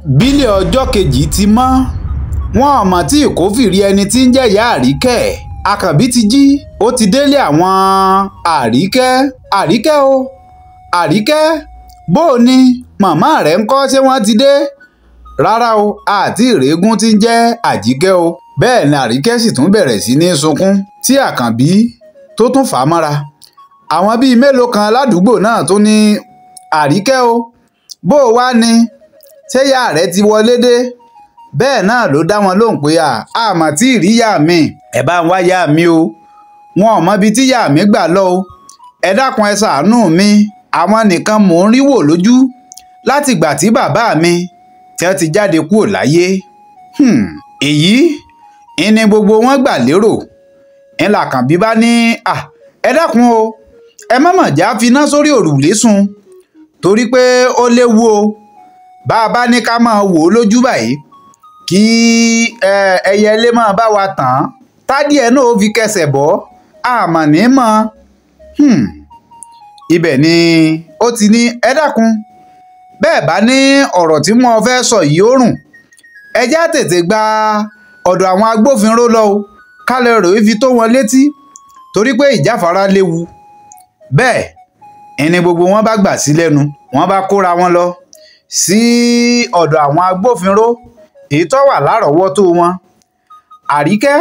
bílẹ̀ ọjọ́ kejì ti mọ́ wọn ò mọ̀ tí ìkófìrí ẹni tí ń jẹ́ ìyá Àríkẹ́ Àkànbí ti jí ó ti délé àwọn Àríkẹ́ o Àríkẹ́ bó o ní màmá rẹ̀ ń kọ́ ṣé wọ́n ti dé rárá o àti ìrègùn tí ń jẹ́ Àjíkẹ́ o bẹ́ẹ̀ ni Àríkẹ́ sì tún bẹ̀rẹ̀ sí ní sunkún tí Àkànbí tó tún fà á mọ́ra àwọn bíi mélòó kan ládùúgbò náà tó ní Àríkẹ́ o bó o wá ní ṣé ìyá rẹ̀ ti wọlé dé bẹ́ẹ̀ náà ló dá wọn lóhùn pé àmọ́ tí ì rí ìyá mi ẹ bá ń wá ìyá mi o wọn ò mọ ibi tí ìyá mi gbà lọ o ẹ dákun ẹ ṣàánú mi àwọn nìkan mò ń rí wò lójú látìgbà tí bàbá mi tí wọ́n ti jáde kúrò láyé èyí ni gbogbo wọn gbà lérò ńlá Àkànbí bá ní ẹ dákun o ẹ mọ̀mọ̀ já finá sórí òrùlé sùn torí pé ó léwu o bá a bá ní ká máa wò ó lójú báyìí kí ẹyẹlé máa bá wa tàn án tádìẹ náà ó fi kẹsẹ̀ bọ́ àmọ́ ní mọ́ ibẹ̀ ni ó ti ní ẹ dákun bẹ́ẹ̀ bá ní ọ̀rọ̀ tí mo fẹ́ sọ yìí ó rùn ẹ já tètè gba ọ̀dọ̀ àwọn agbófinró lọ o ká lè rò fi tó wọn létí torí pé ìjáfara léwu bẹ́ẹ̀ ẹni gbogbo wọn bá gbà sí lẹ́nu wọn bá kóra wọn lọ sí ọ̀dọ̀ àwọn agbófinró èyí tó wà lárọ̀ọ́wọ́tó wọn Àríkẹ́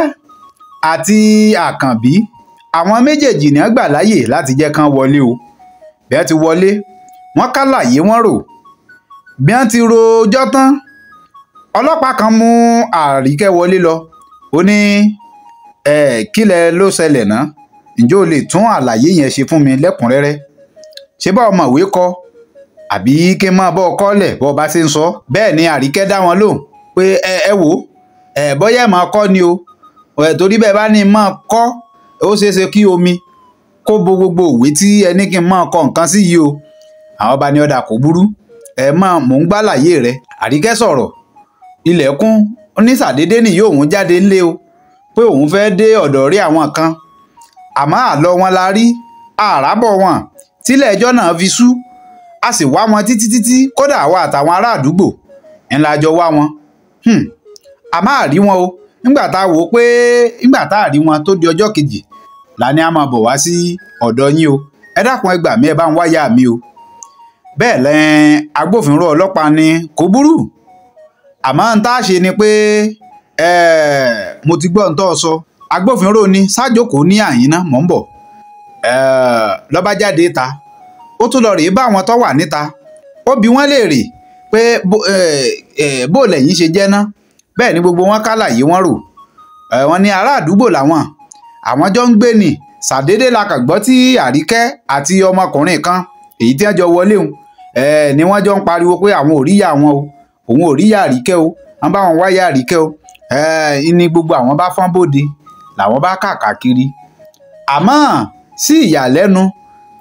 àti Àkànbí àwọn méjèèjì ní gbà láàyè láti jẹ́ kán wọlé o bí wọ́n ti wọlé wọ́n kálàyé wọ́n rò bí wọ́n ti rojọ́ tán ọlọ́pàá kan mú Àríkẹ́ wọlé lọ ó ní kílẹ̀ ló ṣẹlẹ̀ náà ǹjẹ́ o lè tún àlàyé yẹn ṣe fún mi lẹ́kùnrẹ́rẹ́ ṣé bá ọmọ ìwé kọ àbí kí n máa bọ́ ọ kọ́lẹ̀ bọ́ ọ bá ṣe ń sọ bẹ́ẹ̀ ni Àríkẹ́ dá wọn lóhùn pé ẹ wò bọ́yá ẹ̀ máa kọ́ ni o torí bẹ́ẹ̀ bá ní máa kọ́ ó ṣeéṣe kí omi kó bo gbogbo òwe tí ẹni kí n máa kọ nǹkan sí yìí o àwọn bá ní ọ̀dà kò burú mò ń gbàlàyé rẹ Àríkẹ́ sọ̀rọ̀ ilẹ̀kùn oníṣàdédé nìyí òun jáde ńlé o pé òun fẹ́ dé ọ̀dọ̀ rí àwọn kan àmọ́ àlọ́ wọn la rí àràbọ̀ wọn tílẹ̀ ẹjọ́ náà fi sú a sì wá wọn títí kódà àwa àtàwọn ará àdúgbò ńlá jọ wá wọn a máa rí wọn o nígbà tá a wò ó pé nígbà tá a rí wọn tó di ọjọ́ kejì la ní a máa bọ̀ wá sí ọ̀dọ̀ yín o ẹ dákun ẹ gbà mí ẹ bá ń wáyà mi o bẹ́ẹ̀ lẹ́yìn agbófinró ọlọ́pàá ní kò burú àmọ́ ń tá a ṣe ni pé mo ti gbọ́ ń tọ́ ọ sọ agbófinró ní sájókòó ní àyínná mò ń bọ̀ ló bá jáde ta ó tún lọ rèé bá àwọn tó wà níta ó bi wọ́n léèrè pé bó lẹ́yìn ṣe jẹ́ ná bẹ́ẹ̀ ni gbogbo wọn kálàyé wọn rò wọ́n ní ará àdúgbò làwọn àwọn jọ ń gbé ní ṣàdédé la kàn gbọ́ tí Àríkẹ́ àti ọmọkùnrin kan èyí tí wọ́n jọ wọlé òun ni wọ́n jọ ń pariwo pé àwọn ò rí ìyá wọn o òun ò rí ìyá Àríkẹ́ o wọ́n bá wọn wáyà Àríkẹ́ o ní gbogbo àwọn bá fọ́n bòde làwọn bá kàkiri àmọ́ sí ìyàlẹ́nu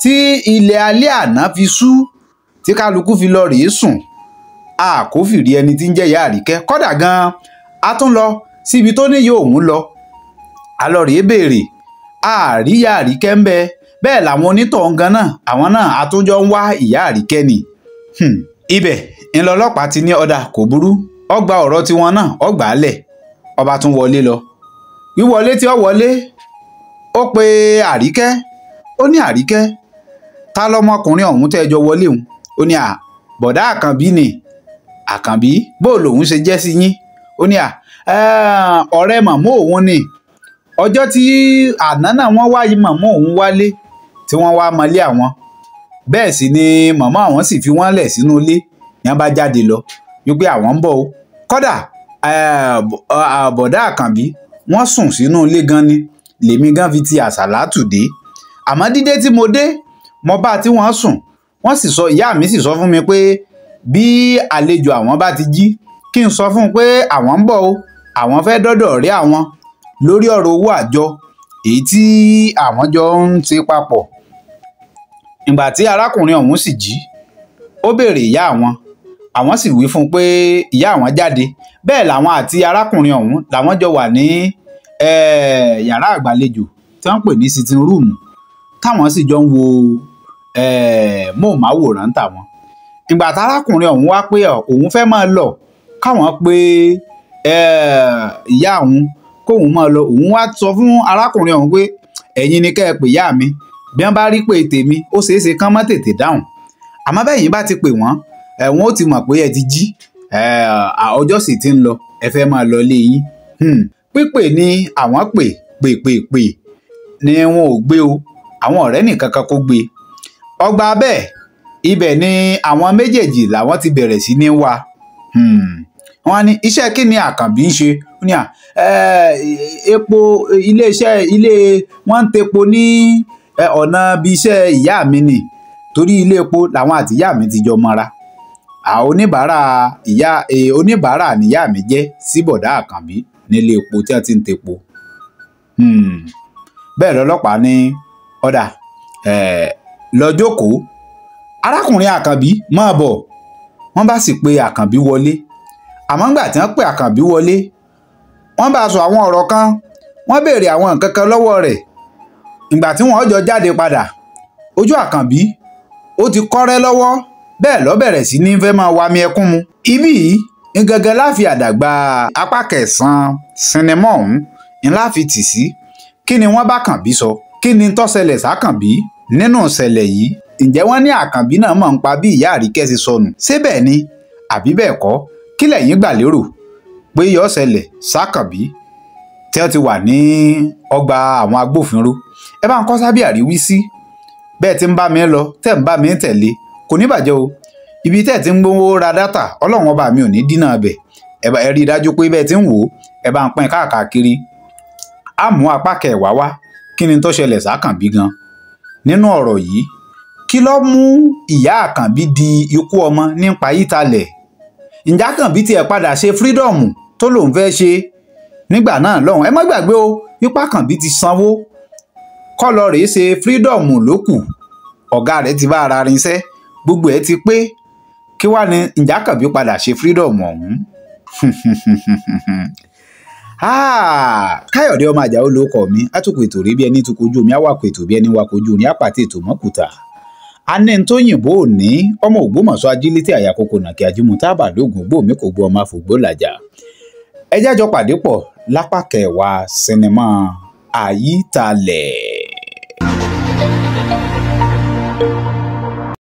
tí ilẹ̀ alẹ́ àná fi ṣú tí kálukú fi lọ rèé sùn àkófìrí ẹni tí ń jẹ́ ìyá Àríkẹ́ kódà gan-an a tún lọ síbi tó níyì òun lọ a lọ rèé béèrè àárí ìyá Àríkẹ́ ń bẹ bẹ́ẹ̀ làwọn onítọ̀hún gan náà àwọn náà àtúnjọ ń wá ìyá Àríkẹ́ ni ibẹ̀ ńlọlọ́pàá ti ní ọ̀dà kò burú ọgbà ọ̀rọ̀ tiwọn náà ọgbà á lẹ̀ ọba tún wọlé lọ wíwọlé tí ó wọlé ó pe Àríkẹ́ ó ní Àríkẹ́ ta lọmọkùnrin ọ̀hún tẹ́ jọ wọlé òun ó ní bọ̀dá Àkànbí ni Àkànbí bó lòun ṣe jẹ́ sí yín ó ní ọ̀rẹ́ màmá òun ni ọjọ́ tí àná náà wọ́n wáyé màmá òun wálé tí wọ́n wá mọ́lé àwọn bẹ́ẹ̀ sì ni màmá àwọn sì fi wọ́n lẹ̀ sínú ilé ní wọ́n bá jáde lọ wípé àwọn ń bọ̀ o kódà bọ̀dá Àkànbí wọ́n sùn sínú ilé gan ni lèmi gan fi ti àsàlátù dé àmọ́ dídé tí mo dé mo bá tí wọ́n sùn wọ́n sì sọ ìyá mi sì sọ fún mi pé bí àlejò àwọn bá ti jí kí n sọ fún un pé àwọn ń bọ̀ o àwọn fẹ́ dọ́dọ̀ rí àwọn lórí ọ̀rọ̀ owó àjọ èyí tí àwọn jọ ń ṣe papọ̀ ìgbà tí arákùnrin ọ̀hún sì jí ó béèrè ìyá àwọn sì wí fún un pé ìyá àwọn jáde bẹ́ẹ̀ làwọn àti arákùnrin ọ̀hún làwọn jọ wà ní yàrá àgbàlejò tí wọ́n ń pè ní sitting room táwọn sì jọ ń wo móhùnmáwòrán tàwọn ìgbà tárákùnrin ọ̀hún wá pé òun fẹ́ máa lọ káwọn pé ìyá òun kóun máa lọ. Òun wá sọ fún arákùnrin ọ̀hún pé ẹ̀yin ni kẹ́ ẹ pè ìyá mi, bí wọ́n bá rí pé tèmi ó ṣeé ṣe kán má tètè dáhùn, àmọ́ bẹ́yìn bá ti pè wọ́n wọ́n ó ti mọ̀ pé ẹ ti jí, ọjọ́ sì ti ń lọ, ẹ fẹ́ máa lọ lé yín. Pípè ni àwọn pè ni wọn ò gbé o, àwọn ọ̀rẹ́ nìkan kan kó gbé. Ọgbà bẹ́ẹ̀ ibẹ̀ ni àwọn méjèèjì làwọn ti bẹ̀rẹ̀ sí ní wá. Wọ́n ní iṣẹ́ kí ni Àkànbí ń ṣe? Ó ní epo ilé wọ́n ń tepo ní ọ̀nà bí iṣẹ́ ìyá mi ni, torí ilé epo làwọn àti ìyá mi ti jọ mọ́ra. Oníbàárà níyà mi jẹ́ sí bọ̀dá Àkànbí nílé epo tí wọ́n ti ń tepo. Bẹ́ẹ̀ lọ́lọ́pàá ní ọ̀dà lọ jókòó, arákùnrin Àkànbí máa bọ̀. Wọ́n bá sì pe Àkànbí wọlé, àmọ́ ńgbà tí wọ́n pe Àkànbí wọlé wọ́n bá sọ àwọn ọ̀rọ̀ kan, wọ́n béèrè àwọn nǹkan kan lọ́wọ́ rẹ̀. Ìgbà tí wọ́n jọ jáde padà, ojú Àkànbí ó ti kọ́rẹ́ lọ́wọ́, bẹ́ẹ̀ ló bẹ̀rẹ̀ sí ní fẹ́ máa wami ẹkún mu. Ibí yìí ń gangan láfi àdàgbà apá 9 sinimá ọ̀hún ńlá fi tì sí. Kí ni wọ́n bá Àkànbí sọ? Kí ni tó ṣẹlẹ̀ s'Àkànbí nínú ìṣẹ̀lẹ̀ yìí? Ǹjẹ́ wọ́n ní Àkànbí náà mọ̀ ń pa bí ìyá Àríkẹ́ ṣe sọnù? Ṣé bẹ́ẹ̀ ni àbí bẹ́ẹ̀ kọ́? Kí lẹ̀yin gbà lérò pé yóò ṣẹlẹ̀ s'Àkànbí tí wọ́n ti wà ní ọgbà àwọn agbófinró? Ẹ bá ń kọ sábẹ́ àríwísí. Bẹ́ẹ̀ tí ń bá mi lọ tẹ́ ń bá mi tẹ̀lé kò ní bàjẹ́ o. Ibi tẹ́ ti ń gbówó ra dátà Ọlọ́run ọba mi ò ní dínà bẹ̀. Ẹ rí i dájú pé bẹ́ẹ̀ tí ń wò ó ẹ bá ń pín káàkiri. A mú apá 10 wá. Kí ni tó ṣẹlẹ̀ s'Àkànbí gan nínú ọ̀rọ̀ yìí? Kí ló mú ìyá Àkànbí di ikú ọmọ nípa yítalẹ̀? Ǹjẹ́ Àkànbí tiẹ̀ padà ṣe fírídọ̀mù tó lòun fẹ́ ṣe nígbà náà lọ́hùn? Ẹ má gbàgbé o wípé Àkànbí ti sanwó kọ́lọ rèé ṣe fírídọ̀mù lókù, ọ̀gá rẹ̀ ti bá ara rinṣẹ́, gbogbo ẹ̀ ti pé. Kí wá ní ǹjẹ́ Àkànbí padà ṣe fírídọ̀mù ọ̀hún? Káyọ̀dé ọmọ Àjàó ló kọ mi, atukọ̀ ètò rí bí ẹni tukọ̀ ojú omi, awakọ̀ ètò bí ẹni wakọ̀ ojú omi, apàtẹ ètò mọ́kùtà. Anẹ́ tó yìnbó òní ọmọ Ògbómọ̀ṣọ́ ajílétí àyàkókò nàkí ajímútábà lóògùn gbòmí kò gbọ́ ọmọ àfògbó làjà. Ẹ jájọ pàdé pọ̀ lápá 10 sinimá Àyítalẹ̀.